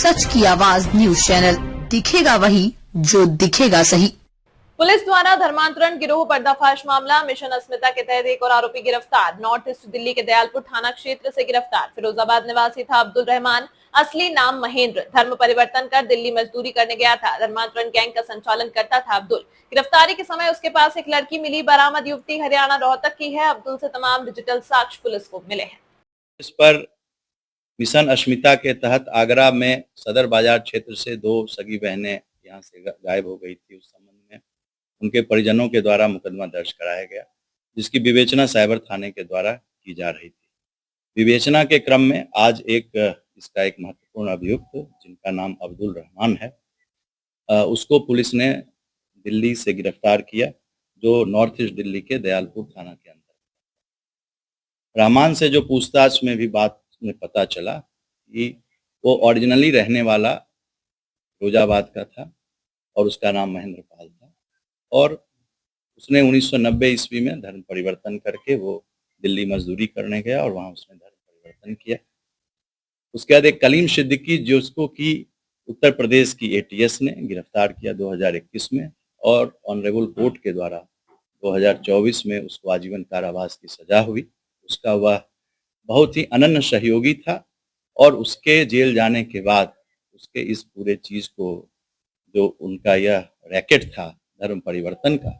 सच की आवाज news channel, दिखेगा वही जो दिखेगा सही। पुलिस द्वारा धर्मांतरण गिरोह पर्दाफाश मामला। मिशन अस्मिता के तहत एक और आरोपी गिरफ्तार। नॉर्थ ईस्ट दिल्ली के दयालपुर थाना क्षेत्र से गिरफ्तार। फिरोजाबाद निवासी था अब्दुल रहमान, असली नाम महेंद्र। धर्म परिवर्तन कर दिल्ली मजदूरी करने गया था। धर्मांतरण गैंग का संचालन करता था अब्दुल। गिरफ्तारी के समय उसके पास एक लड़की मिली। बरामद युवती हरियाणा रोहतक की है। अब्दुल से तमाम डिजिटल साक्ष्य पुलिस को मिले हैं। इस पर मिशन अस्मिता के तहत आगरा में सदर बाजार क्षेत्र से 2 सगी बहनें यहाँ से गायब हो गई थी। उस संबंध में उनके परिजनों के द्वारा मुकदमा दर्ज कराया गया, जिसकी विवेचना साइबर थाने के द्वारा की जा रही थी। विवेचना के क्रम में आज इसका एक महत्वपूर्ण अभियुक्त, जिनका नाम अब्दुल रहमान है, उसको पुलिस ने दिल्ली से गिरफ्तार किया, जो नॉर्थ ईस्ट दिल्ली के दयालपुर थाना के अंदर। रहमान से जो पूछताछ में भी बात में पता चला कि वो ओरिजिनली रहने वाला फिरोजाबाद का था और उसका नाम महेंद्र पाल था, और उसने 1990 ईस्वी में धर्म परिवर्तन करके वो दिल्ली मजदूरी करने गया और वहाँ उसने धर्म परिवर्तन किया। उसके बाद एक कलीम सिद्दीकी, जिसको कि उत्तर प्रदेश की एटीएस ने गिरफ्तार किया 2021 में, और ऑनरेबल कोर्ट के द्वारा 2024 में उसको आजीवन कारावास की सजा हुई। उसका वह बहुत ही अनन्य सहयोगी था, और उसके जेल जाने के बाद उसके इस पूरे चीज़ को, जो उनका यह रैकेट था धर्म परिवर्तन का,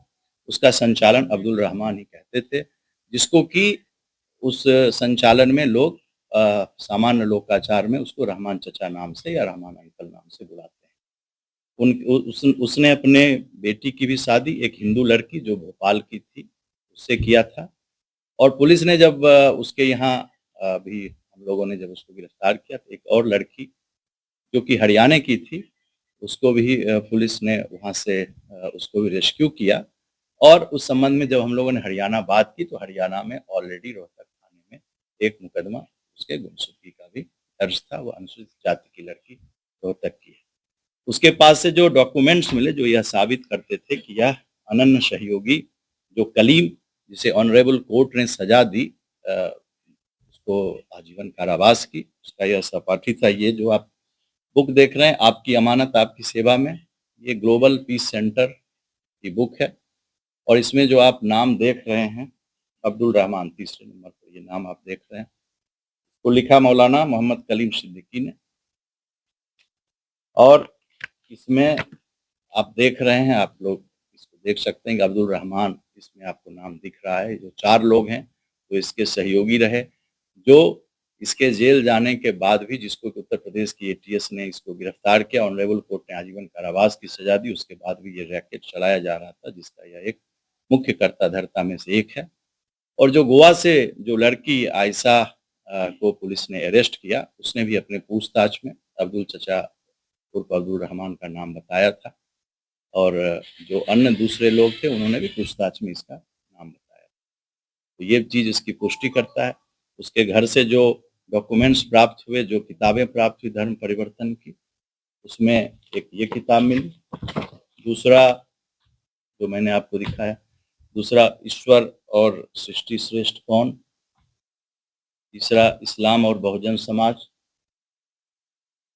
उसका संचालन अब्दुल रहमान ही कहते थे, जिसको कि उस संचालन में लोग सामान्य लोकाचार में उसको रहमान चचा नाम से या रहमान अंकल नाम से बुलाते हैं। उसने अपने बेटी की भी शादी एक हिंदू लड़की जो भोपाल की थी उससे किया था, और पुलिस ने जब उसके यहाँ भी हम लोगों ने जब उसको गिरफ्तार किया तो एक और लड़की जो कि हरियाणा की थी, उसको भी पुलिस ने वहाँ से उसको भी रेस्क्यू किया। और उस संबंध में जब हम लोगों ने हरियाणा बात की तो हरियाणा में ऑलरेडी रोहतक थाने में एक मुकदमा उसके गुमशुदगी का भी दर्ज था। वो अनुसूचित जाति की लड़की रोहतक की है। उसके पास से जो डॉक्यूमेंट्स मिले जो यह साबित करते थे कि यह अनन्य सहयोगी जो कलीम, जिसे ऑनरेबल कोर्ट ने सजा दी उसको आजीवन कारावास की, उसका यह सहपाठी था। ये जो आप बुक देख रहे हैं, आपकी अमानत आपकी सेवा में, ये ग्लोबल पीस सेंटर की बुक है, और इसमें जो आप नाम देख रहे हैं अब्दुल रहमान, तीसरे नंबर पर ये नाम आप देख रहे हैं, वो लिखा मौलाना मोहम्मद कलीम सिद्दीकी ने। और इसमें आप देख रहे हैं, आप लोग इसको देख सकते हैं कि अब्दुल रहमान, इसमें आपको नाम दिख रहा है। जो 4 लोग हैं वो इसके सहयोगी रहे, जो इसके जेल जाने के बाद भी, जिसको उत्तर प्रदेश की एटीएस ने इसको गिरफ्तार किया, ऑनरेबल कोर्ट ने आजीवन कारावास की सजा दी, उसके बाद भी ये रैकेट चलाया जा रहा था, जिसका यह एक मुख्य कर्ता-धर्ता में से एक है। और जो गोवा से जो लड़की आयशा को पुलिस ने अरेस्ट किया, उसने भी अपने पूछताछ में अब्दुल चचा उर्फ अब्दुल रहमान का नाम बताया था, और जो अन्य दूसरे लोग थे उन्होंने भी पूछताछ में इसका नाम बताया। तो ये चीज़ इसकी पुष्टि करता है। उसके घर से जो डॉक्यूमेंट्स प्राप्त हुए, जो किताबें प्राप्त हुई धर्म परिवर्तन की, उसमें एक ये किताब मिली, दूसरा जो मैंने आपको दिखाया, दूसरा ईश्वर और सृष्टि श्रेष्ठ कौन, तीसरा इस्लाम और बहुजन समाज,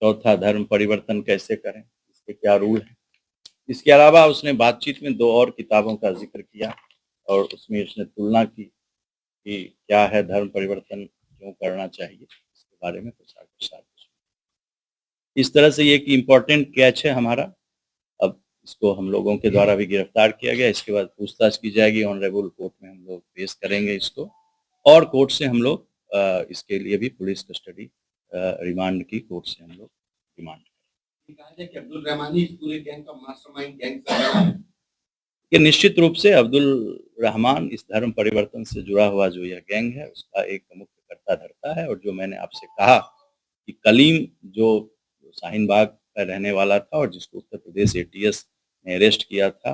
चौथा धर्म परिवर्तन कैसे करें, इसके क्या रूल हैं। इसके अलावा उसने बातचीत में 2 और किताबों का जिक्र किया, और उसमें उसने तुलना की कि क्या है धर्म परिवर्तन, क्यों करना चाहिए, इसके बारे में प्रचार प्रसार। इस तरह से ये एक इम्पोर्टेंट कैच है हमारा। अब इसको हम लोगों के द्वारा भी गिरफ्तार किया गया, इसके बाद पूछताछ की जाएगी, ऑनरेबल कोर्ट में हम लोग पेश करेंगे इसको, और कोर्ट से हम लोग इसके लिए भी पुलिस कस्टडी रिमांड की कोर्ट से हम लोग डिमांड करेंगे। कि अब्दुल रहमानी इस पूरे गैंग का मास्टरमाइंड गैंग ये निश्चित रूप से अब्दुल रहमान इस धर्म परिवर्तन से जुड़ा हुआ जो यह गैंग है उसका एक मुख्य कर्ता-धर्ता है। और जो मैंने आपसे कहा कि कलीम जो शाहीन बाग का रहने वाला था और जिसको उत्तर प्रदेश एटीएस ने अरेस्ट किया था,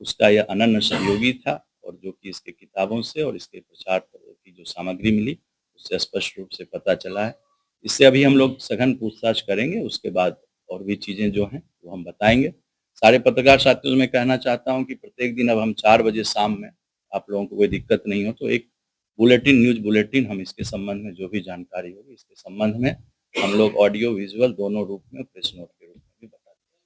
उसका यह अनन्य सहयोगी था, और जो कि इसके किताबों से और इसके प्रचार की जो सामग्री मिली उससे स्पष्ट रूप से पता चला है। इससे अभी हम लोग सघन पूछताछ करेंगे, उसके बाद और भी चीज़ें जो हैं वो हम बताएंगे। सारे पत्रकार साथियों से मैं कहना चाहता हूं कि प्रत्येक दिन अब हम 4 बजे शाम में, आप लोगों को कोई दिक्कत नहीं हो तो एक बुलेटिन, न्यूज़ बुलेटिन हम इसके संबंध में जो भी जानकारी होगी इसके संबंध में हम लोग ऑडियो विजुअल दोनों रूप में प्रेस नोट के रूप में भी बताते हैं।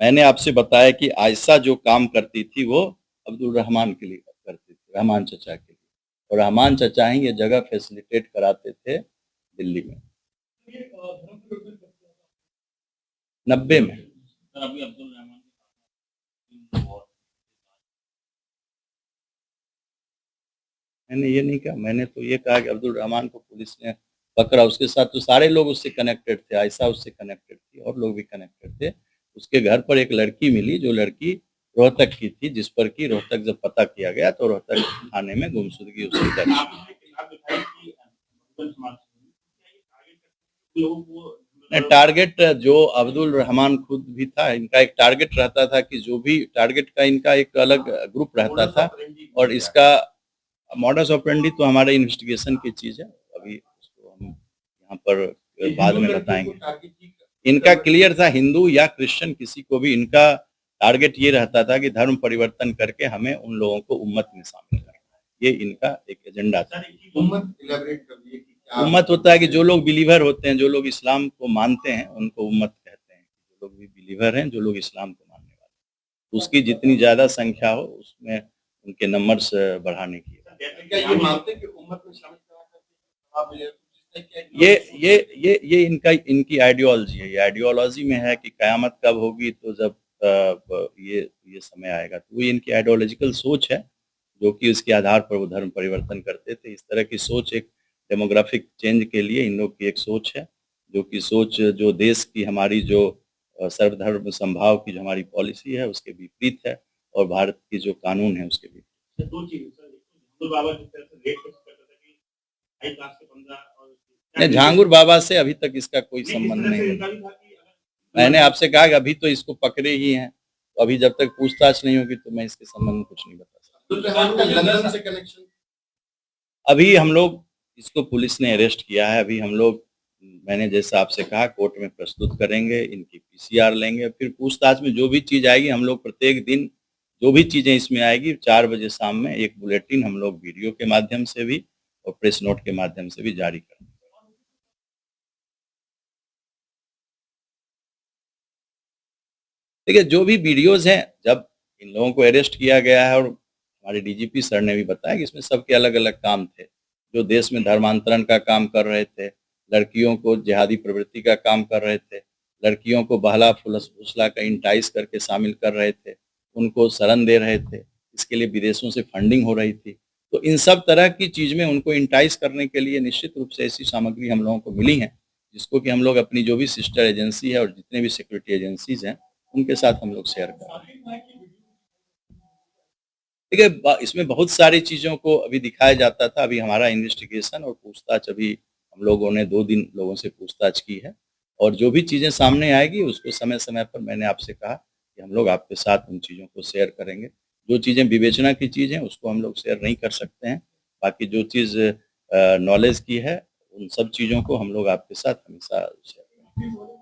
मैंने आपसे बताया कि आयशा जो काम करती थी वो अब्दुल रहमान के लिए करती थी, रहमान चचा के लिए, और रहमान चचा ही ये जगह फैसिलिटेट कराते थे दिल्ली में 90 में। मैंने ये नहीं कहा, मैंने तो ये कहा कि अब्दुल रहमान को पुलिस ने पकड़ा, उसके साथ तो सारे लोग उससे कनेक्टेड थे, आयशा उससे कनेक्टेड थी और लोग भी कनेक्टेड थे। उसके घर पर एक लड़की मिली जो लड़की रोहतक की थी, जिस पर कि रोहतक जब पता किया गया तो रोहतक थाने में गुमशुदगी उसकी दर्ज हुई। टारगेट जो अब्दुल रहमान खुद भी था, इनका एक टारगेट रहता था कि जो भी टारगेट का इनका एक अलग ग्रुप रहता था, और इसका मॉडस ऑपरेंडी तो हमारे इन्वेस्टिगेशन की चीज है, अभी उसको हम यहाँ पर बाद में बताएंगे। इनका क्लियर था, हिंदू या क्रिश्चियन किसी को भी इनका टारगेट ये रहता था कि धर्म परिवर्तन करके हमें उन लोगों को उम्मत में शामिल करना है, ये इनका एक एजेंडा था। उम्मत होता है कि जो लोग बिलीवर होते हैं, जो लोग इस्लाम को मानते हैं उनको उम्मत कहते हैं। जो लोग भी बिलीवर हैं, जो लोग इस्लाम को मानने वाले हैं, उसकी जितनी ज्यादा संख्या हो उसमें उनके नंबर्स बढ़ाने की। ये इनकी आइडियोलॉजी है। ये आइडियोलॉजी में है कि कयामत कब होगी, तो जब ये समय आएगा, तो ये इनकी आइडियोलॉजिकल सोच है, जो कि उसके आधार पर वो धर्म परिवर्तन करते थे। इस तरह की सोच एक डेमोग्राफिक चेंज के लिए इन लोग की एक सोच है, जो कि सोच जो देश की हमारी जो सर्वधर्म संभाव की जो हमारी पॉलिसी है उसके विपरीत है, और भारत की जो कानून है उसके विपरीत। दो चीजें सर, झांगुर बाबा जिस तरह से रेट करता था कि हाई क्लास के 15 और झांगुर बाबा से अभी तक इसका कोई संबंध नहीं है। मैंने आपसे कहा कि अभी तो इसको पकड़े ही हैं, तो अभी जब तक पूछताछ नहीं होगी तो मैं इसके संबंध में कुछ नहीं बता सकता। अभी हम लोग इसको पुलिस ने अरेस्ट किया है। अभी हम लोग, मैंने जैसा आपसे कहा, कोर्ट में प्रस्तुत करेंगे, इनकी पीसीआर लेंगे, फिर पूछताछ में जो भी चीज आएगी हम लोग प्रत्येक दिन जो भी चीजें इसमें आएगी 4 बजे शाम में एक बुलेटिन हम लोग वीडियो के माध्यम से भी और प्रेस नोट के माध्यम से भी जारी करेंगे। देखिए, जो भी वीडियोज हैं, जब इन लोगों को अरेस्ट किया गया है, और हमारे डीजीपी सर ने भी बताया कि इसमें सबके अलग अलग काम थे। जो देश में धर्मांतरण का काम कर रहे थे, लड़कियों को जिहादी प्रवृत्ति का काम कर रहे थे, लड़कियों को बहला फुसला कर इंटाइस करके शामिल कर रहे थे, उनको शरण दे रहे थे, इसके लिए विदेशों से फंडिंग हो रही थी। तो इन सब तरह की चीज में उनको इंटाइस करने के लिए निश्चित रूप से ऐसी सामग्री हम लोगों को मिली है, जिसको कि हम लोग अपनी जो भी सिस्टर एजेंसी है और जितने भी सिक्योरिटी एजेंसीज हैं उनके साथ हम लोग शेयर कर रहे हैं। देखिए, इसमें बहुत सारी चीजों को अभी दिखाया जाता था। अभी हमारा इन्वेस्टिगेशन और पूछताछ, अभी हम लोगों ने 2 दिन लोगों से पूछताछ की है, और जो भी चीजें सामने आएगी उसको समय समय पर, मैंने आपसे कहा कि हम लोग आपके साथ उन चीजों को शेयर करेंगे। जो चीजें विवेचना की चीज है उसको हम लोग शेयर नहीं कर सकते हैं, बाकी जो चीज नॉलेज की है उन सब चीजों को हम लोग आपके साथ हमेशा शेयर करेंगे।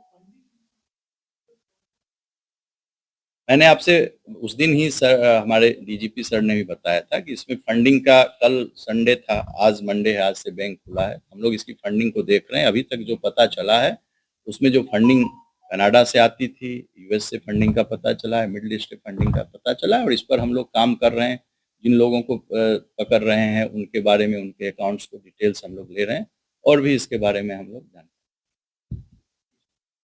मैंने आपसे उस दिन ही सर, हमारे डीजीपी सर ने भी बताया था कि इसमें फंडिंग का, कल संडे था, आज मंडे है, आज से बैंक खुला है, हम लोग इसकी फंडिंग को देख रहे हैं। अभी तक जो पता चला है उसमें जो फंडिंग कनाडा से आती थी, यूएस से फंडिंग का पता चला है, मिडिल ईस्ट से फंडिंग का पता चला है, और इस पर हम लोग काम कर रहे हैं। जिन लोगों को पकड़ रहे हैं उनके बारे में, उनके अकाउंट्स को डिटेल्स हम लोग ले रहे हैं, और भी इसके बारे में हम लोग जानते हैं।